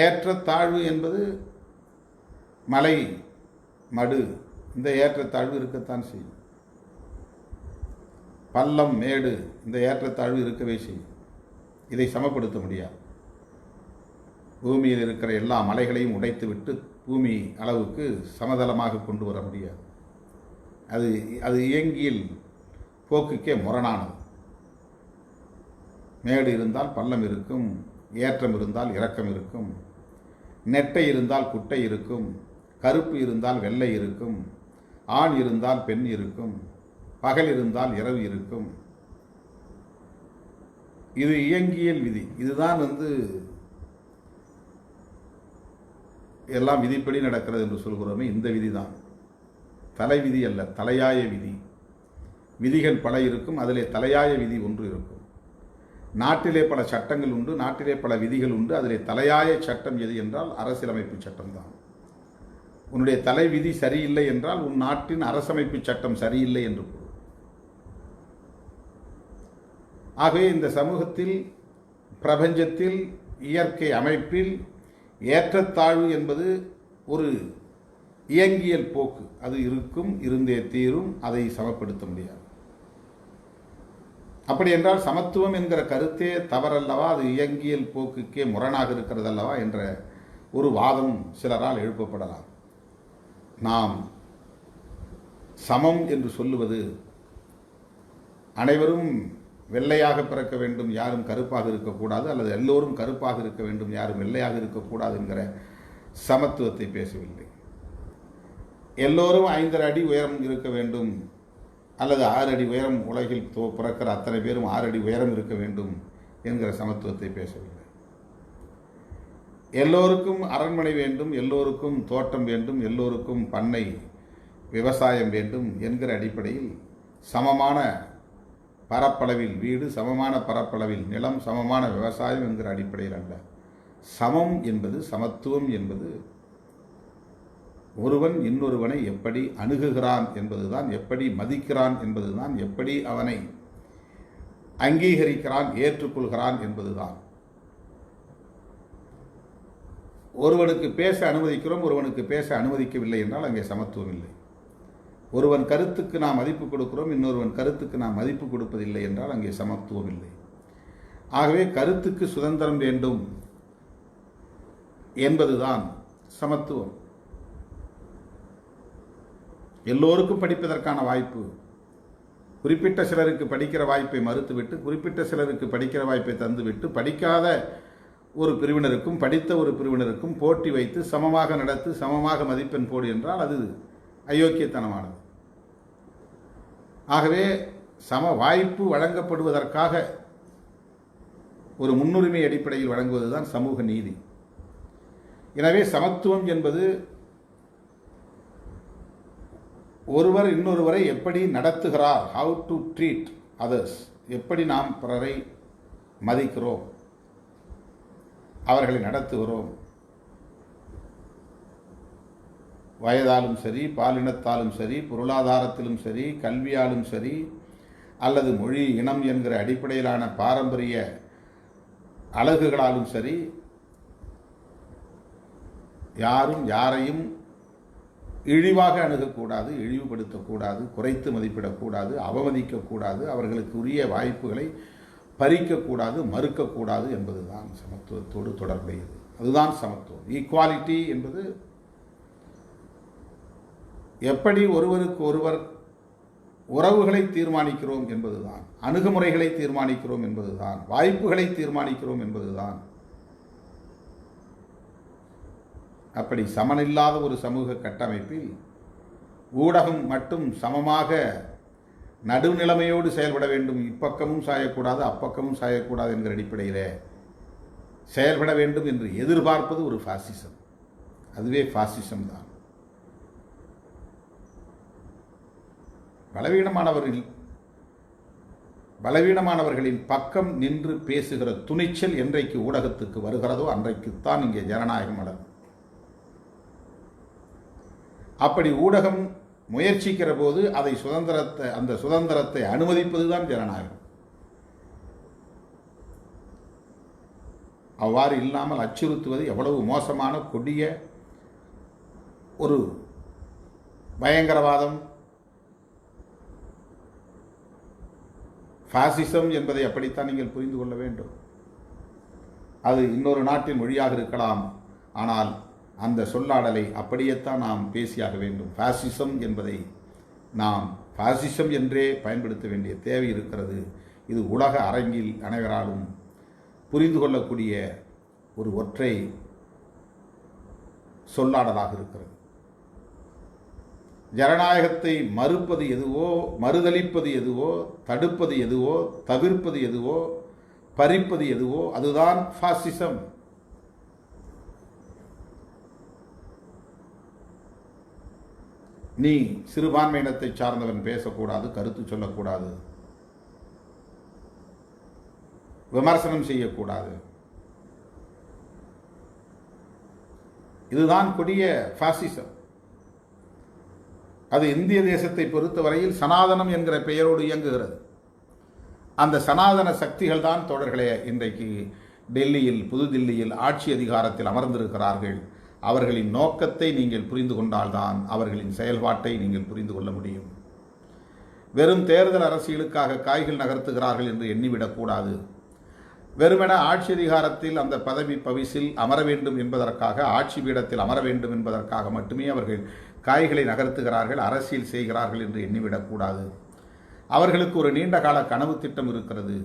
ஏற்றத்தாழ்வு என்பது மலை மடு, இந்த ஏற்றத்தாழ்வு இருக்கத்தான் செய்யும். பள்ளம் மேடு, இந்த ஏற்றத்தாழ்வு இருக்கவே செய்யும். இதை சமப்படுத்த முடியாது. பூமியில் இருக்கிற எல்லா மலைகளையும் உடைத்துவிட்டு பூமி அளவுக்கு சமதளமாக கொண்டு வர முடியாது. அது இயங்கியல் போக்குக்கே முரணானது. மேடு இருந்தால் பள்ளம் இருக்கும், ஏற்றம் இருந்தால் இறக்கம் இருக்கும், நெட்டை இருந்தால் குட்டை இருக்கும், கருப்பு இருந்தால் வெள்ளை இருக்கும், ஆண் இருந்தால் பெண் இருக்கும், பகல் இருந்தால் இரவு இருக்கும். இது இயங்கியல் விதி. இதுதான் எல்லாம் விதிப்படி நடக்கிறது என்று சொல்கிறோமே, இந்த விதிதான். தலை விதி அல்ல, தலையாய விதி. விதிகள் பல இருக்கும், அதிலே தலையாய விதி ஒன்று இருக்கும். நாட்டிலே பல சட்டங்கள் உண்டு, நாட்டிலே பல விதிகள் உண்டு. அதிலே தலையாய சட்டம் எது என்றால் அரசியலமைப்பு சட்டம்தான். உன்னுடைய தலை விதி சரியில்லை என்றால் உன் நாட்டின் அரசமைப்பு சட்டம் சரியில்லை என்று பொருள். ஆகவே இந்த சமூகத்தில், பிரபஞ்சத்தில், இயற்கை அமைப்பில் ஏற்றத்தாழ்வு என்பது ஒரு இயங்கியல் போக்கு. அது இருக்கும், இருந்தே தீரும். அதை சமப்படுத்த முடியாது. அப்படி என்றால் சமத்துவம் என்கிற கருத்தே தவறல்லவா, அது இயங்கியல் போக்குக்கே முரணாக இருக்கிறதல்லவா என்ற ஒரு வாதம் சிலரால் எழுப்பப்படலாம். நாம் சமம் என்று சொல்லுவது அனைவரும் வெள்ளையாக பிறக்க வேண்டும், யாரும் கருப்பாக இருக்கக்கூடாது, அல்லது எல்லோரும் கருப்பாக இருக்க வேண்டும், யாரும் வெள்ளையாக இருக்கக்கூடாது என்கிற சமத்துவத்தை பேசவில்லை. எல்லோரும் 5 அடி உயரம் இருக்க வேண்டும், அல்லது 6 அடி உயரம், உலகில் பிறக்கிற அத்தனை பேரும் 6 அடி உயரம் இருக்க வேண்டும் என்கிற சமத்துவத்தை பேசவில்லை. எல்லோருக்கும் அரண்மனை வேண்டும், எல்லோருக்கும் தோட்டம் வேண்டும், எல்லோருக்கும் பண்ணை விவசாயம் வேண்டும் என்கிற அடிப்படையில் சமமான பரப்பளவில் வீடு, சமமான பரப்பளவில் நிலம், சமமான விவசாயம் என்கிற அடிப்படையில் அல்ல. சமம் என்பது, சமத்துவம் என்பது ஒருவன் இன்னொருவனை எப்படி அணுகுகிறான் என்பதுதான், எப்படி மதிக்கிறான் என்பதுதான், எப்படி அவனை அங்கீகரிக்கிறான், ஏற்றுக்கொள்கிறான் என்பதுதான். ஒருவனுக்கு பேச அனுமதிக்கிறோம், ஒருவனுக்கு பேச அனுமதிக்கவில்லை என்றால் அங்கே சமத்துவம் இல்லை. ஒருவன் கருத்துக்கு நாம் மதிப்பு கொடுக்கிறோம், இன்னொருவன் கருத்துக்கு நாம் மதிப்பு கொடுப்பதில்லை என்றால் அங்கே சமத்துவம் இல்லை. ஆகவே கருத்துக்கு சுதந்திரம் வேண்டும் என்பதுதான் சமத்துவம். எல்லோருக்கும் படிப்பதற்கான வாய்ப்பு, குறிப்பிட்ட சிலருக்கு படிக்கிற வாய்ப்பை மறுத்துவிட்டு குறிப்பிட்ட சிலருக்கு படிக்கிற வாய்ப்பை தந்துவிட்டு படிக்காத ஒரு பிரிவினருக்கும் படித்த ஒரு பிரிவினருக்கும் போட்டி வைத்து சமமாக நடத்து, சமமாக மதிப்பெண் போடு என்றால் அது அயோக்கியத்தனமானது. ஆகவே சம வாய்ப்பு வழங்கப்படுவதற்காக ஒரு முன்னுரிமை அடிப்படையில் வழங்குவதுதான் சமூக நீதி. எனவே சமத்துவம் என்பது ஒருவர் இன்னொருவரை எப்படி நடத்துகிறார், ஹவு டு ட்ரீட் அதர்ஸ், எப்படி நாம் பிறரை மதிக்கிறோம், அவர்களை நடத்துகிறோம், வயதாலும் சரி, பாலினத்தாலும் சரி, பொருளாதாரத்திலும் சரி, கல்வியாலும் சரி, அல்லது மொழி இனம் என்கிற அடிப்படையிலான பாரம்பரிய அழகுகளாலும் சரி, யாரும் யாரையும் இழிவாக அணுகக்கூடாது, இழிவுபடுத்தக்கூடாது, குறைத்து மதிப்பிடக்கூடாது, அவமதிக்கக்கூடாது, அவர்களுக்கு உரிய வாய்ப்புகளை பறிக்கக்கூடாது, மறுக்கக்கூடாது என்பதுதான் சமத்துவத்தோடு தொடர்புடையது. அதுதான் சமத்துவம். ஈக்குவாலிட்டி என்பது எப்படி ஒருவருக்கு ஒருவர் உறவுகளை தீர்மானிக்கிறோம் என்பதுதான், அணுகுமுறைகளை தீர்மானிக்கிறோம் என்பதுதான், வாய்ப்புகளை தீர்மானிக்கிறோம் என்பதுதான். அப்படி சமனில்லாத ஒரு சமூக கட்டமைப்பில் ஊடகம் மட்டும் சமமாக நடுநிலைமையோடு செயல்பட வேண்டும், இப்பக்கமும் சாயக்கூடாது அப்பக்கமும் சாயக்கூடாது என்கிற அடிப்படையில் செயல்பட வேண்டும் என்று எதிர்பார்ப்பது ஒரு பாசிசம். அதுவே பாசிசம் தான். பலவீனமானவர்களின் பக்கம் நின்று பேசுகிற துணிச்சல் என்றைக்கு ஊடகத்துக்கு வருகிறதோ அன்றைக்குத்தான் இங்கே ஜனநாயகம் வளரும். அப்படி ஊடகம் முயற்சிக்கிற போது அந்த சுதந்திரத்தை அனுமதிப்பதுதான் ஜனநாயகம். அவ்வாறு இல்லாமல் அச்சுறுத்துவது எவ்வளவு மோசமான கொடிய ஒரு பயங்கரவாதம், பாசிசம் என்பதை அப்படித்தான் நீங்கள் புரிந்து கொள்ள வேண்டும். அது இன்னொரு நாட்டின் மொழியாக இருக்கலாம், ஆனால் அந்த சொல்லாடலை அப்படியேத்தான் நாம் பேசியாக வேண்டும். பாசிசம் என்பதை நாம் பாசிசம் என்றே பயன்படுத்த வேண்டிய தேவை இருக்கிறது. இது உலக அரங்கில் அனைவராலும் புரிந்து கொள்ளக்கூடிய ஒரு ஒற்றை சொல்லாடலாக இருக்கிறது. ஜனநாயகத்தை மறுப்பது எதுவோ, மறுதலிப்பது எதுவோ, தடுப்பது எதுவோ, தவிர்ப்பது எதுவோ, பறிப்பது எதுவோ அதுதான் பாசிசம். நீ சிறுபான்மையினத்தை சார்ந்தவன் பேசக்கூடாது, கருத்து சொல்லக்கூடாது, விமர்சனம் செய்யக்கூடாது. இதுதான் கொடிய பாசிசம். அது இந்திய தேசத்தை பொறுத்தவரையில் சனாதனம் என்கிற பெயரோடு இயங்குகிறது. அந்த சனாதன சக்திகள் தான் தோழர்களே இன்றைக்கு டெல்லியில், புதுதில்லியில் ஆட்சி அதிகாரத்தில் அமர்ந்திருக்கிறார்கள். அவர்களின் நோக்கத்தை நீங்கள் புரிந்து கொண்டால்தான் அவர்களின் செயல்பாட்டை நீங்கள் புரிந்து கொள்ள முடியும். வெறும் தேர்தல் அரசியலுக்காக காய்கள் நகர்த்துகிறார்கள் என்று எண்ணிவிடக்கூடாது. வெறுமென ஆட்சி அதிகாரத்தில் அந்த பதவி பவிசில் அமர வேண்டும் என்பதற்காக, ஆட்சி பீடத்தில் அமர வேண்டும் என்பதற்காக மட்டுமே அவர்கள் காய்களை நகர்த்துகிறார்கள், அரசியல் செய்கிறார்கள் என்று எண்ணிவிடக்கூடாது. அவர்களுக்கு ஒரு நீண்ட கால கனவு திட்டம் இருக்கிறது.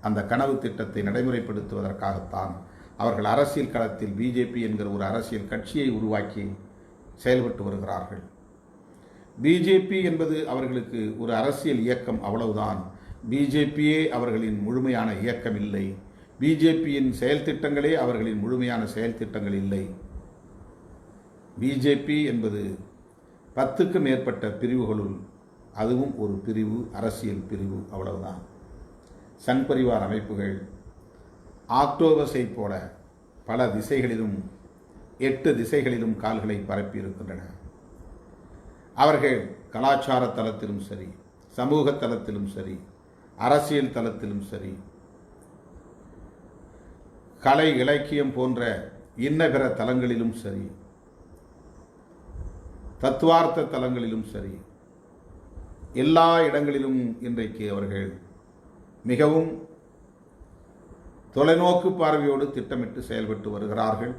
அந்த கனவு திட்டத்தை நடைமுறைப்படுத்துவதற்காகத்தான் அவர்கள் அரசியல் களத்தில் பிஜேபி என்கிற ஒரு அரசியல் கட்சியை உருவாக்கி செயல்பட்டு வருகிறார்கள். பிஜேபி என்பது அவர்களுக்கு ஒரு அரசியல் இயக்கம், அவ்வளவுதான். பிஜேபியே அவர்களின் முழுமையான இயக்கம் இல்லை. பிஜேபியின் செயல் திட்டங்களே அவர்களின் முழுமையான செயல் திட்டங்கள் இல்லை. பிஜேபி என்பது 10க்கு மேற்பட்ட பிரிவுகளுள் அதுவும் ஒரு பிரிவு, அரசியல் பிரிவு, அவ்வளவுதான். சங் பரிவார் அமைப்புகள் ஆக்டோபஸை போல பல திசைகளிலும் 8 திசைகளிலும் கால்களை பரப்பி இருக்கின்றன. அவர்கள் கலாச்சார தளத்திலும் சரி, சமூக தளத்திலும் சரி, அரசியல் தளத்திலும் சரி, கலை இலக்கியம் போன்ற இன்ன பிற தளங்களிலும் சரி, தத்துவார்த்த தளங்களிலும் சரி, எல்லா இடங்களிலும் இன்றைக்கு அவர்கள் மிகவும் தொலைநோக்கு பார்வையோடு திட்டமிட்டு செயல்பட்டு வருகிறார்கள்.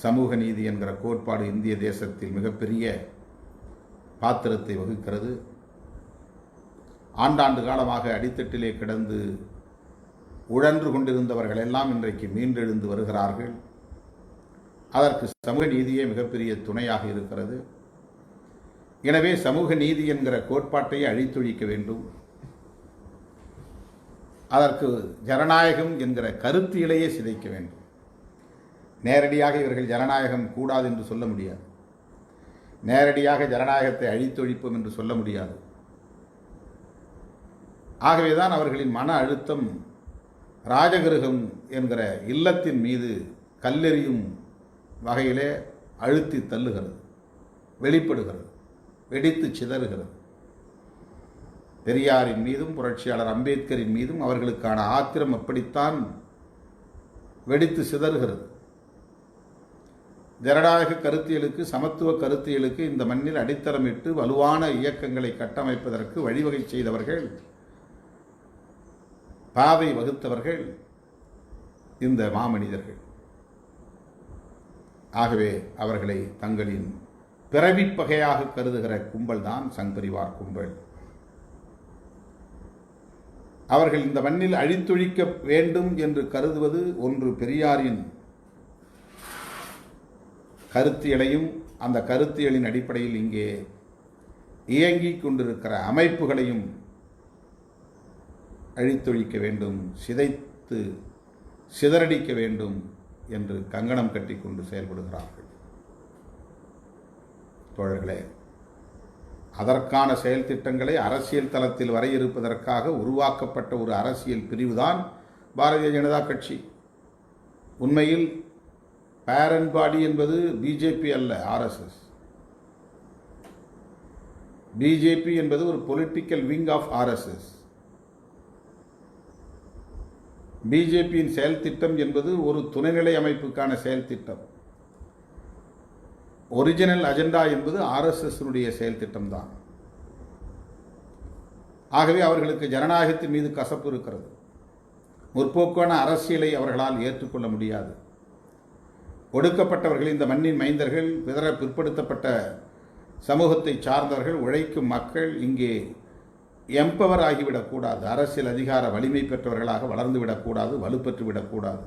சமூக நீதி என்கிற கோட்பாடு இந்திய தேசத்தில் மிகப்பெரிய பாத்திரத்தை வகிக்கிறது. ஆண்டாண்டு காலமாக அடித்தட்டிலே கிடந்து உழன்று கொண்டிருந்தவர்கள் எல்லாம் இன்றைக்கு மீண்டெழுந்து வருகிறார்கள். அதற்கு சமூக நீதியே மிகப்பெரிய துணையாக இருக்கிறது. எனவே சமூக நீதி என்கிற கோட்பாட்டை அழித்தொழிக்க வேண்டும். அதற்கு ஜனநாயகம் என்கிற கருத்தியலையே சிதைக்க வேண்டும். நேரடியாக இவர்கள் ஜனநாயகம் கூடாது என்று சொல்ல முடியாது. நேரடியாக ஜனநாயகத்தை அழித்தொழிப்போம் என்று சொல்ல முடியாது. ஆகவேதான் அவர்களின் மன அழுத்தம் ராஜகிருகம் என்கிற இல்லத்தின் மீது கல்லெறியும் வகையிலே அழுத்தி தள்ளுகிறது, வெளிப்படுகிறது, வெடித்து சிதறுகிறது. பெரியாரின் மீதும் புரட்சியாளர் அம்பேத்கரின் மீதும் அவர்களுக்கான ஆத்திரம் அப்படித்தான் வெடித்து சிதறுகிறது. ஜனநாயக கருத்தியலுக்கு, சமத்துவ கருத்தியலுக்கு இந்த மண்ணில் அடித்தளமிட்டு வலுவான இயக்கங்களை கட்டமைப்பதற்கு வழிவகை செய்தவர்கள், பாதை வகுத்தவர்கள் இந்த மாமனிதர்கள். ஆகவே அவர்களை தங்களின் பிறவிப்பகையாக கருதுகிற கும்பல் தான் சங் பரிவார் கும்பல். அவர்கள் இந்த மண்ணில் அழித்தொழிக்க வேண்டும் என்று கருதுவது ஒன்று பெரியாரின் கருத்தியலையும் அந்த கருத்தியலின் அடிப்படையில் இங்கே இயங்கிக் கொண்டிருக்கிற அமைப்புகளையும் அழித்தொழிக்க வேண்டும், சிதைத்து சிதறடிக்க வேண்டும் என்று கங்கணம் கட்டி கொண்டு செயல்படுகிறார்கள். தோழர்களே, அதற்கான செயல் திட்டங்களை அரசியல் தளத்தில் வரையறுப்பதற்காக உருவாக்கப்பட்ட ஒரு அரசியல் பிரிவுதான் பாரதிய ஜனதா கட்சி. உண்மையில் பேரண்ட் பாடி என்பது பிஜேபி அல்ல, ஆர்எஸ்எஸ். பிஜேபி என்பது ஒரு பொலிட்டிக்கல் விங் ஆஃப் ஆர்எஸ்எஸ். பிஜேபியின் செயல் திட்டம் என்பது ஒரு துணைநிலை அமைப்புக்கான செயல் திட்டம். ஒரிஜினல் அஜெண்டா என்பது ஆர்எஸ்எஸ்னுடைய செயல் திட்டம்தான். ஆகவே அவர்களுக்கு ஜனநாயகத்தின் மீது கசப்பு இருக்கிறது. முற்போக்கான அரசியலை அவர்களால் ஏற்றுக்கொள்ள முடியாது. ஒடுக்கப்பட்டவர்கள், இந்த மண்ணின் மைந்தர்கள், பிற்படுத்தப்பட்ட சமூகத்தை சார்ந்தவர்கள், உழைக்கும் மக்கள் இங்கே எம்பவர் ஆகிவிடக்கூடாது. அரசியல் அதிகார வலிமை பெற்றவர்களாக வளர்ந்துவிடக்கூடாது, வலுப்பெற்று விடக்கூடாது.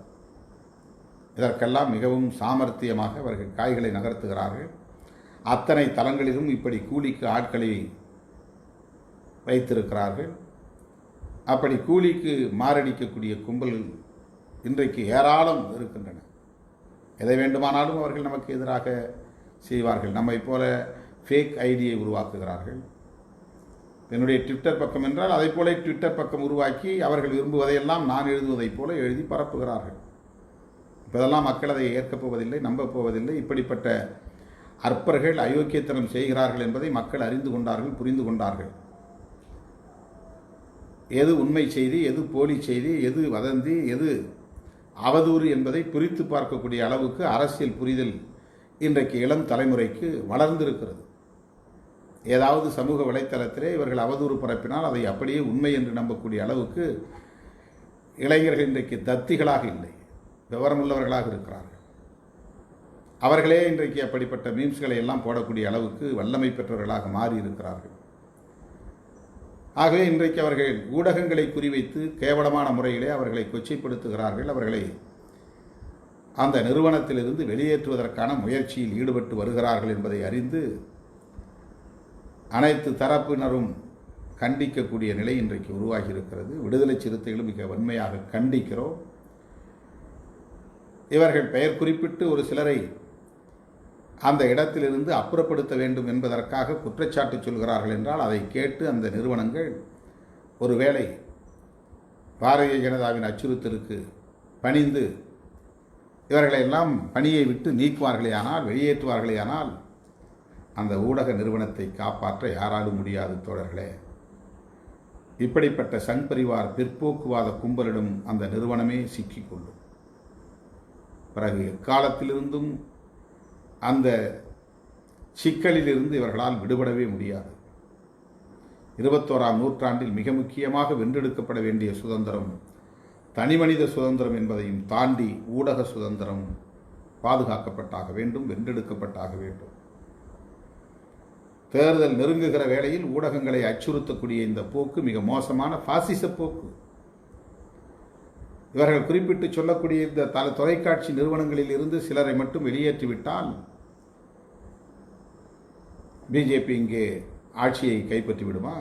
இதற்கெல்லாம் மிகவும் சாமர்த்தியமாக அவர்கள் காய்களை நகர்த்துகிறார்கள். அத்தனை தளங்களிலும் இப்படி கூலிக்கு ஆட்களை வைத்திருக்கிறார்கள். அப்படி கூலிக்கு மாரடிக்கக்கூடிய கும்பல் இன்றைக்கு ஏராளம் இருக்கின்றன. எதை வேண்டுமானாலும் அவர்கள் நமக்கு எதிராக செய்வார்கள். நம்மை போல ஃபேக் ஐடியை உருவாக்குகிறார்கள். என்னுடைய ட்விட்டர் பக்கம் என்றால் அதை போல ட்விட்டர் பக்கம் உருவாக்கி அவர்கள் விரும்புவதையெல்லாம் நான் எழுதுவதைப் போல எழுதி பரப்புகிறார்கள். இப்போதெல்லாம் மக்கள் அதை ஏற்கப் போவதில்லை, நம்பப் போவதில்லை. இப்படிப்பட்ட அற்பர்கள் அயோக்கியத்தனம் செய்கிறார்கள் என்பதை மக்கள் அறிந்து கொண்டார்கள், புரிந்து கொண்டார்கள். எது உண்மை செய்தி, எது போலி செய்தி, எது வதந்தி, எது அவதூறு என்பதை பிரித்து பார்க்கக்கூடிய அளவுக்கு அரசியல் புரிதல் இன்றைக்கு இளம் தலைமுறைக்கு வளர்ந்திருக்கிறது. ஏதாவது சமூக வலைத்தளத்திலே இவர்கள் அவதூறு பரப்பினால் அதை அப்படியே உண்மை என்று நம்பக்கூடிய அளவுக்கு இளைஞர்கள் இன்றைக்கு தத்திகளாக இல்லை, விவரமுள்ளவர்களாக இருக்கிறார்கள். அவர்களே இன்றைக்கு அப்படிப்பட்ட மீம்ஸ்களை எல்லாம் போடக்கூடிய அளவுக்கு வல்லமை பெற்றவர்களாக மாறி இருக்கிறார்கள். ஆகவே இன்றைக்கு அவர்கள் ஊடகங்களை குறிவைத்து கேவலமான முறையிலே அவர்களை கொச்சைப்படுத்துகிறார்கள். அவர்களை அந்த நிறுவனத்திலிருந்து வெளியேற்றுவதற்கான முயற்சியில் ஈடுபட்டு வருகிறார்கள் என்பதை அறிந்து அனைத்து தரப்பினரும் கண்டிக்கக்கூடிய நிலை இன்றைக்கு உருவாகி இருக்கிறது. விடுதலை சிறுத்தைகளும் மிக வன்மையாக கண்டிக்கிறோம். இவர்கள் பெயர் குறிப்பிட்டு ஒரு சிலரை அந்த இடத்திலிருந்து அப்புறப்படுத்த வேண்டும் என்பதற்காக குற்றச்சாட்டு சொல்கிறார்கள் என்றால் அதை கேட்டு அந்த நிறுவனங்கள் ஒருவேளை பாரதிய ஜனதாவின் அச்சுறுத்தலுக்கு பணிந்து இவர்களை எல்லாம் பணியை விட்டு நீக்குவார்களேயானால், வெளியேற்றுவார்களேயானால் அந்த ஊடக நிறுவனத்தை காப்பாற்ற யாராலும் முடியாது. தோழர்களே, இப்படிப்பட்ட சங் பரிவார் பிற்போக்குவாத கும்பலிடம் அந்த நிறுவனமே சிக்கிக்கொள்ளும். பிறகு எக்காலத்திலிருந்தும் அந்த சிக்கலிலிருந்து இவர்களால் விடுபடவே முடியாது. 21ஆம் நூற்றாண்டில் மிக முக்கியமாக வென்றெடுக்கப்பட வேண்டிய சுதந்திரம் தனிமனித சுதந்திரம் என்பதையும் தாண்டி ஊடக சுதந்திரம் பாதுகாக்கப்பட்டாக வேண்டும், வென்றெடுக்கப்பட்டாக வேண்டும். தேர்தல் நெருங்குகிற வேளையில் ஊடகங்களை அச்சுறுத்தக்கூடிய இந்த போக்கு மிக மோசமான பாசிச போக்கு. இவர்கள் குறிப்பிட்டு சொல்லக்கூடிய இந்த தொலைக்காட்சி நிறுவனங்களில் இருந்து சிலரை மட்டும் வெளியேற்றிவிட்டால் பிஜேபி இங்கே ஆட்சியை கைப்பற்றி விடுமா?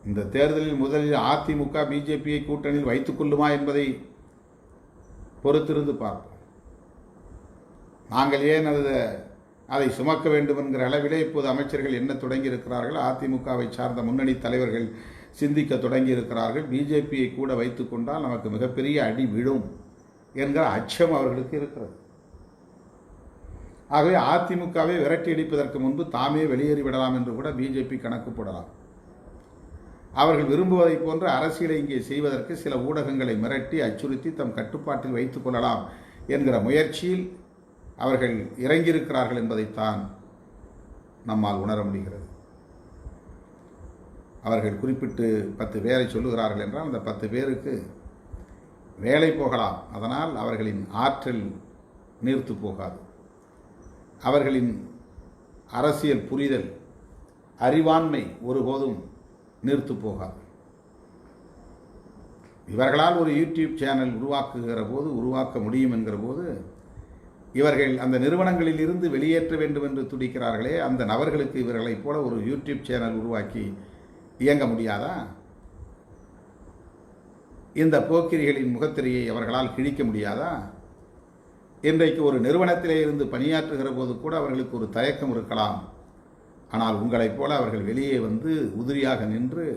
இந்த தேர்தலில் முதலில் அதிமுக பிஜேபியை கூட்டணியில் வைத்துக் கொள்ளுமா என்பதை பொறுத்திருந்து பார்ப்போம். நாங்கள் ஏன் அதை சுமக்க வேண்டும் என்கிற அளவிலே இப்போது அமைச்சர்கள் என்ன தொடங்கி இருக்கிறார்கள். அதிமுகவை சார்ந்த முன்னணி தலைவர்கள் சிந்திக்க தொடங்கி இருக்கிறார்கள். பிஜேபியை கூட வைத்துக் கொண்டால் நமக்கு மிகப்பெரிய அடி விழும் என்கிற அச்சம் அவர்களுக்கு இருக்கிறது. ஆகவே அதிமுகவை விரட்டி அடிப்பதற்கு முன்பு தாமே வெளியேறிவிடலாம் என்று கூட பிஜேபி கணக்கு போடலாம். அவர்கள் விரும்புவதை போன்ற அரசியலை இங்கே செய்வதற்கு சில ஊடகங்களை மிரட்டி அச்சுறுத்தி தம் கட்டுப்பாட்டில் வைத்துக் கொள்ளலாம் என்கிற முயற்சியில் அவர்கள் இறங்கியிருக்கிறார்கள் என்பதைத்தான் நம்மால் உணர முடிகிறது. அவர்கள் குறிப்பிட்டு 10 பேரை சொல்லுகிறார்கள் என்றால் அந்த 10 பேருக்கு வேலை போகலாம். அதனால் அவர்களின் ஆற்றல் நீர்த்து போகாது. அவர்களின் அரசியல் புரிதல், அறிவாண்மை ஒருபோதும் நீர்த்து போகாது. இவர்களால் ஒரு யூடியூப் சேனல் உருவாக்க முடியும் என்கிற போது இவர்கள் அந்த நிறுவனங்களில் இருந்து வெளியேற்ற வேண்டும் என்று துடிக்கிறார்களே, அந்த நபர்களுக்கு இவர்களைப் போல ஒரு யூடியூப் சேனல் உருவாக்கி இயங்க முடியாதா? இந்த போக்கிரிகளின் முகத்திரையை அவர்களால் கிழிக்க முடியாதா? இன்றைக்கு ஒரு நிறுவனத்திலே இருந்து பணியாற்றுகிற போது கூட அவர்களுக்கு ஒரு தயக்கம் இருக்கலாம். ஆனால் உங்களைப் போல அவர்கள் வெளியே வந்து உதிரியாக நின்று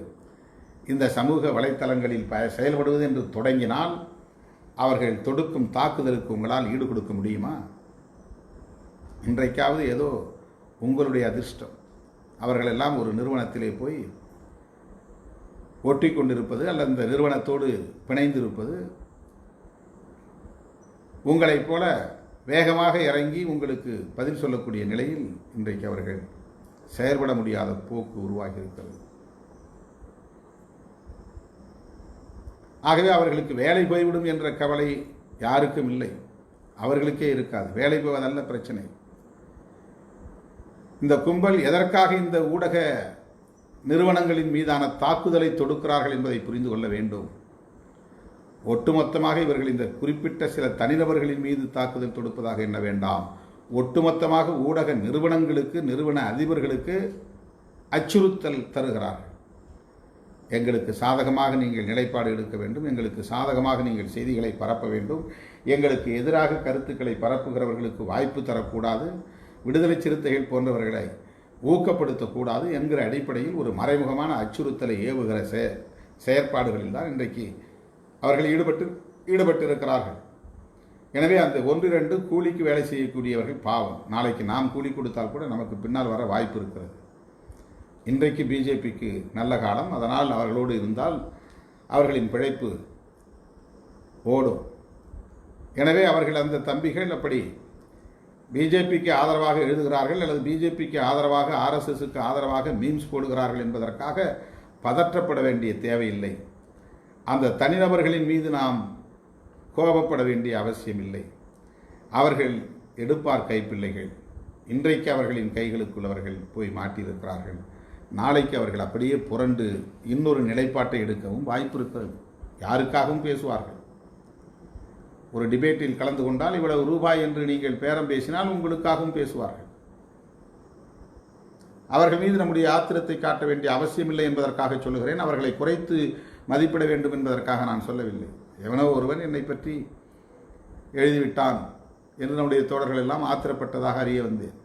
இந்த சமூக வலைத்தளங்களில் செயல்படுவது என்று தொடங்கினால் அவர்கள் தொடுக்கும் தாக்குதலுக்கு உங்களால் ஈடு கொடுக்க முடியுமா? இன்றைக்காவது ஏதோ உங்களுடைய அதிர்ஷ்டம். அவர்களெல்லாம் ஒரு நிறுவனத்திலே போய் ஒட்டி கொண்டிருப்பது அல்லது அந்த நிறுவனத்தோடு பிணைந்திருப்பது, உங்களைப் போல வேகமாக இறங்கி உங்களுக்கு பதில் சொல்லக்கூடிய நிலையில் இன்றைக்கு அவர்கள் செயல்பட முடியாத போக்கு உருவாகி இருக்கிறது. ஆகவே அவர்களுக்கு வேலை போய்விடும் என்ற கவலை யாருக்கும் இல்லை, அவர்களுக்கே இருக்காது. வேலை போவதல்ல பிரச்சனை. இந்த கும்பல் எதற்காக இந்த ஊடக நிறுவனங்களின் மீதான தாக்குதலை தொடுக்கிறார்கள் என்பதை புரிந்து கொள்ள வேண்டும். ஒட்டுமொத்தமாக இவர்கள் இந்த குறிப்பிட்ட சில தனிநபர்களின் மீது தாக்குதல் தொடுப்பதாக எண்ண வேண்டாம். ஒட்டுமொத்தமாக ஊடக நிறுவனங்களுக்கு, நிறுவன அதிபர்களுக்கு அச்சுறுத்தல் தருகிறார்கள். எங்களுக்கு சாதகமாக நீங்கள் நிலைப்பாடு எடுக்க வேண்டும், எங்களுக்கு சாதகமாக நீங்கள் செய்திகளை பரப்ப வேண்டும், எங்களுக்கு எதிராக கருத்துக்களை பரப்புகிறவர்களுக்கு வாய்ப்பு தரக்கூடாது, விடுதலை சிறுத்தைகள் போன்றவர்களை ஊக்கப்படுத்தக்கூடாது என்கிற அடிப்படையில் ஒரு மறைமுகமான அச்சுறுத்தலை ஏவுகிற செயற்பாடுகளில் தான் இன்றைக்கு அவர்கள் ஈடுபட்டிருக்கிறார்கள். எனவே அந்த 1-2 கூலிக்கு வேலை செய்யக்கூடியவர்கள் பாவம். நாளைக்கு நாம் கூலி கொடுத்தால் கூட நமக்கு பின்னால் வர வாய்ப்பு இருக்கிறது. இன்றைக்கு பிஜேபிக்கு நல்ல காலம். அதனால் அவர்களோடு இருந்தால் அவர்களின் பிழைப்பு ஓடும். எனவே அவர்கள் அந்த தம்பிகள் அப்படி பிஜேபிக்கு ஆதரவாக எழுதுகிறார்கள் அல்லது பிஜேபிக்கு ஆதரவாக ஆர்எஸ்எஸ்க்கு ஆதரவாக மீம்ஸ் போடுகிறார்கள் என்பதற்காக பதற்றப்பட வேண்டிய தேவையில்லை. அந்த தனிநபர்களின் மீது நாம் கோபப்பட வேண்டிய அவசியம் இல்லை. அவர்கள் எடுப்பார் கைப்பிள்ளைகள். இன்றைக்கு அவர்களின் கைகளுக்குள் அவர்கள் போய் மாட்டியிருக்கிறார்கள். நாளைக்கு அவர்கள் அப்படியே புரண்டு இன்னொரு நிலைப்பாட்டை எடுக்கவும் வாய்ப்பு இருக்கிறது. யாருக்காகவும் பேசுவார்கள். ஒரு டிபேட்டில் கலந்து கொண்டால் இவ்வளவு ரூபாய் என்று நீங்கள் பேரம் பேசினால் உங்களுக்காகவும் பேசுவார்கள். அவர்கள் மீது நம்முடைய ஆத்திரத்தை காட்ட வேண்டிய அவசியமில்லை என்பதற்காக சொல்லுகிறேன். அவர்களை குறைத்து மதிப்பிட வேண்டும் என்பதற்காக நான் சொல்லவில்லை. எவனோ ஒருவன் என்னை பற்றி எழுதிவிட்டான் என்று நம்முடைய தோழர்கள் எல்லாம் ஆத்திரப்பட்டதாக அறிய வந்தேன்.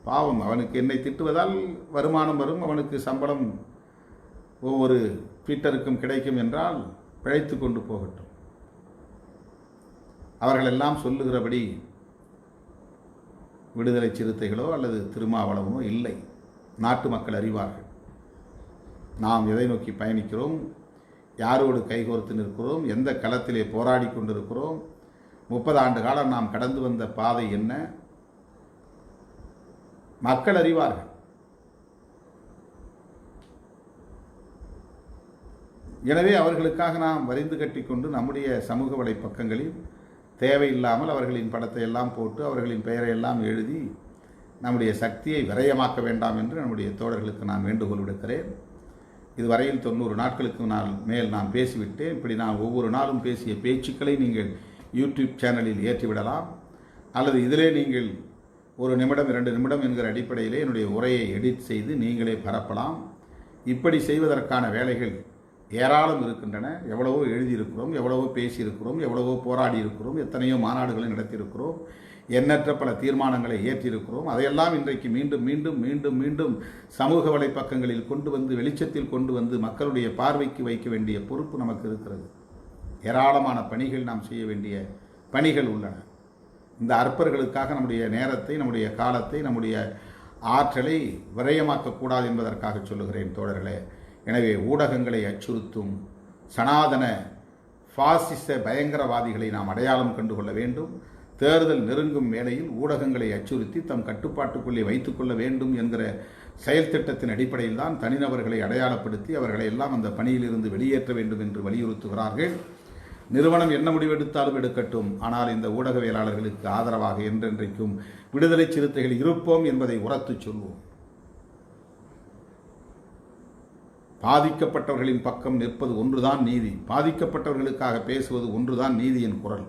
பாவம், அவனுக்கு என்னை திட்டுவதால் வருமானம் வரும், அவனுக்கு சம்பளம் ஒவ்வொரு ட்விட்டருக்கும் கிடைக்கும் என்றால் பிழைத்து கொண்டு போகட்டும். அவர்களெல்லாம் சொல்லுகிறபடி விடுதலை சிறுத்தைகளோ அல்லது திருமாவளவனோ இல்லை. நாட்டு மக்கள் அறிவார்கள். நாம் எதை நோக்கி பயணிக்கிறோம், யாரோடு கைகோர்த்து நிற்கிறோம், எந்த களத்திலே போராடி கொண்டிருக்கிறோம், 30 ஆண்டு காலம் நாம் கடந்து வந்த பாதை என்ன, மக்கள் அறிவார்கள். எனவே அவர்களுக்காக நாம் வரிந்து கட்டிக்கொண்டு நம்முடைய சமூக வலைப்பக்கங்களில் தேவையில்லாமல் அவர்களின் படத்தை எல்லாம் போட்டு அவர்களின் பெயரை எல்லாம் எழுதி நம்முடைய சக்தியை விரயமாக்க வேண்டாம் என்று நம்முடைய தோழர்களுக்கு நான் வேண்டுகோள் விடுக்கிறேன். இதுவரையில் 90 நாட்களுக்கு மேல் நான் பேசிவிட்டேன். இப்படி நான் ஒவ்வொரு நாளும் பேசிய பேச்சுக்களை நீங்கள் யூடியூப் சேனலில் ஏற்றிவிடலாம். அல்லது இதிலே நீங்கள் 1 நிமிடம் 2 நிமிடம் என்கிற அடிப்படையிலே என்னுடைய உரையை எடிட் செய்து நீங்களே பரப்பலாம். இப்படி செய்வதற்கான வேலைகள் ஏராளம் இருக்கின்றன. எவ்வளவோ எழுதியிருக்கிறோம், எவ்வளவோ பேசியிருக்கிறோம், எவ்வளவோ போராடி இருக்கிறோம், எத்தனையோ மாநாடுகளை நடத்தியிருக்கிறோம், எண்ணற்ற பல தீர்மானங்களை ஏற்றிருக்கிறோம். அதையெல்லாம் இன்றைக்கு மீண்டும் மீண்டும் மீண்டும் மீண்டும் சமூக வலைப்பக்கங்களில் கொண்டு வந்து வெளிச்சத்தில் கொண்டு வந்து மக்களுடைய பார்வைக்கு வைக்க வேண்டிய பொறுப்பு நமக்கு இருக்கிறது. ஏராளமான பணிகள் நாம் செய்ய வேண்டிய பணிகள் உள்ளன. இந்த அற்பர்களுக்காக நம்முடைய நேரத்தை, நம்முடைய காலத்தை, நம்முடைய ஆற்றலை விரயமாக்கக்கூடாது என்பதற்காக சொல்லுகிறேன் தோழர்களே. எனவே ஊடகங்களை அச்சுறுத்தும் சனாதன பாசிச பயங்கரவாதிகளை நாம் அடையாளம் கண்டுகொள்ள வேண்டும். தேர்தல் நெருங்கும் வேளையில் ஊடகங்களை அச்சுறுத்தி தம் கட்டுப்பாட்டுக்குள்ளே வைத்துக்கொள்ள வேண்டும் என்கிற செயல் திட்டத்தின் அடிப்படையில் தான் தனிநபர்களை அடையாளப்படுத்தி அவர்களை எல்லாம் அந்த பணியிலிருந்து வெளியேற்ற வேண்டும் என்று வலியுறுத்துகிறார்கள். நிறுவனம் என்ன முடிவெடுத்தாலும் எடுக்கட்டும், ஆனால் இந்த ஊடகவியலாளர்களுக்கு ஆதரவாக என்றென்றைக்கும் விடுதலை சிறுத்தைகள் இருப்போம் என்பதை உரத்து சொல்வோம். பாதிக்கப்பட்டவர்களின் பக்கம் நிற்பது ஒன்றுதான் நீதி. பாதிக்கப்பட்டவர்களுக்காக பேசுவது ஒன்றுதான் நீதியின் குரல்.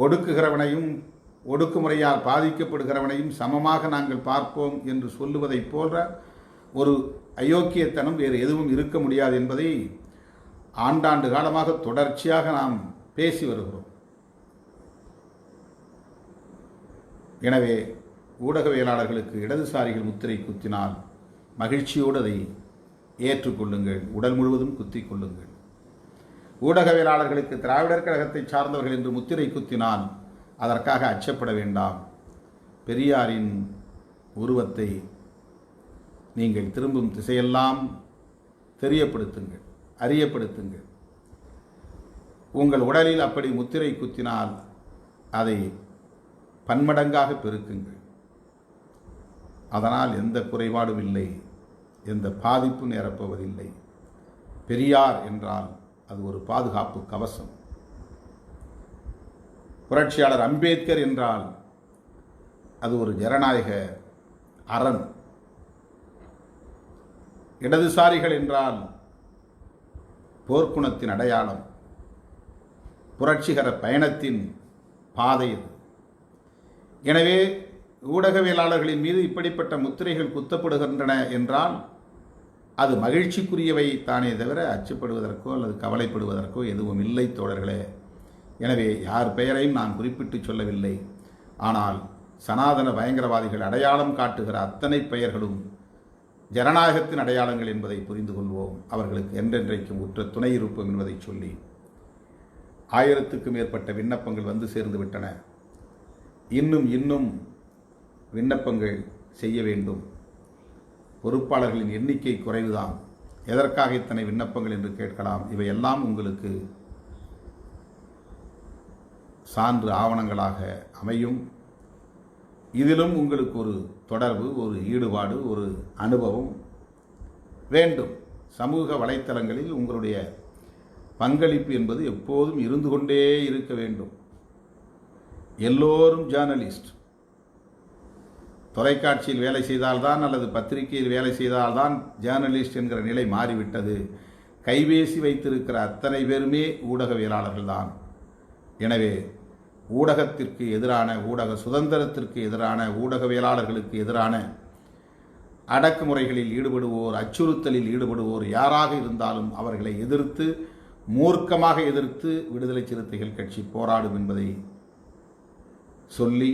ஒடுக்குகிறவனையும் ஒடுக்குமுறையால் பாதிக்கப்படுகிறவனையும் சமமாக நாங்கள் பார்ப்போம் என்று சொல்லுவதைப் போன்ற ஒரு அயோக்கியத்தனம் வேறு எதுவும் இருக்க முடியாது என்பதை ஆண்டாண்டு காலமாக தொடர்ச்சியாக நாம் பேசி வருகிறோம். எனவே ஊடகவியலாளர்களுக்கு இடதுசாரிகள் முத்திரை குத்தினால் மகிழ்ச்சியோடு அதை ஏற்றுக்கொள்ளுங்கள், உடல் முழுவதும் குத்திக் கொள்ளுங்கள். ஊடகவியலாளர்களுக்கு திராவிடர் கழகத்தை சார்ந்தவர்கள் என்று முத்திரை குத்தினால் அதற்காக அச்சப்பட வேண்டாம். பெரியாரின் உருவத்தை நீங்கள் திரும்பும் திசையெல்லாம் தெரியப்படுத்துங்கள், அறியப்படுத்துங்கள். உங்கள் உடலில் அப்படி முத்திரை குத்தினால் அதை பன்மடங்காக பெருக்குங்கள். அதனால் எந்த குறைபாடும் இல்லை, எந்த பாதிப்பும் நேரப்போவதில்லை. பெரியார் என்றால் அது ஒரு பாதுகாப்பு கவசம். புரட்சியாளர் அம்பேத்கர் என்றால் அது ஒரு ஜனநாயக அரண். இடதுசாரிகள் என்றால் போர்க்குணத்தின் அடையாளம், புரட்சிகர பயணத்தின் பாதை. எனவே ஊடகவியலாளர்களின் மீது இப்படிப்பட்ட முத்திரைகள் குத்தப்படுகின்றன என்றால் அது மகிழ்ச்சிக்குரியவை தானே தவிர அச்சப்படுவதற்கோ அல்லது கவலைப்படுவதற்கோ எதுவும் இல்லை தோழர்களே. எனவே யார் பெயரையும் நான் குறிப்பிட்டு சொல்லவில்லை. ஆனால் சனாதன பயங்கரவாதிகள் அடையாளம் காட்டுகிற அத்தனை பெயர்களும் ஜனநாயகத்தின் அடையாளங்கள் என்பதை புரிந்து கொள்வோம். அவர்களுக்கு என்றென்றைக்கும் உற்ற துணை இருப்போம் என்பதை சொல்லி 1000க்கும் மேற்பட்ட விண்ணப்பங்கள் வந்து சேர்ந்து விட்டன. இன்னும் விண்ணப்பங்கள் செய்ய வேண்டும். பொறுப்பாளர்களின் எண்ணிக்கை குறைவுதான். எதற்காக இத்தனை விண்ணப்பங்கள் என்று கேட்கலாம். இவையெல்லாம் உங்களுக்கு சான்று ஆவணங்களாக அமையும். இதிலும் உங்களுக்கு ஒரு தொடர்பு, ஒரு ஈடுபாடு, ஒரு அனுபவம் வேண்டும். சமூக வலைத்தளங்களில் உங்களுடைய பங்களிப்பு என்பது எப்போதும் இருந்து கொண்டே இருக்க வேண்டும். எல்லோரும் ஜேர்னலிஸ்ட். தொலைக்காட்சியில் வேலை செய்தால்தான் அல்லது பத்திரிகையில் வேலை செய்தால்தான் ஜேர்னலிஸ்ட் என்கிற நிலை மாறிவிட்டது. கைபேசி வைத்திருக்கிற அத்தனை பேருமே ஊடகவியலாளர்கள் தான். எனவே ஊடகத்திற்கு எதிரான, ஊடக சுதந்திரத்திற்கு எதிரான, ஊடகவியலாளர்களுக்கு எதிரான அடக்குமுறைகளில் ஈடுபடுவோர், அச்சுறுத்தலில் ஈடுபடுவோர் யாராக இருந்தாலும் அவர்களை எதிர்த்து, மூர்க்கமாக எதிர்த்து விடுதலை சிறுத்தைகள் கட்சி போராடும் என்பதை சொல்லி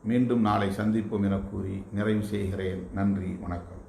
மீண்டும் நாளை சந்திப்போம் என கூறி நிறைவு செய்கிறேன். நன்றி, வணக்கம்.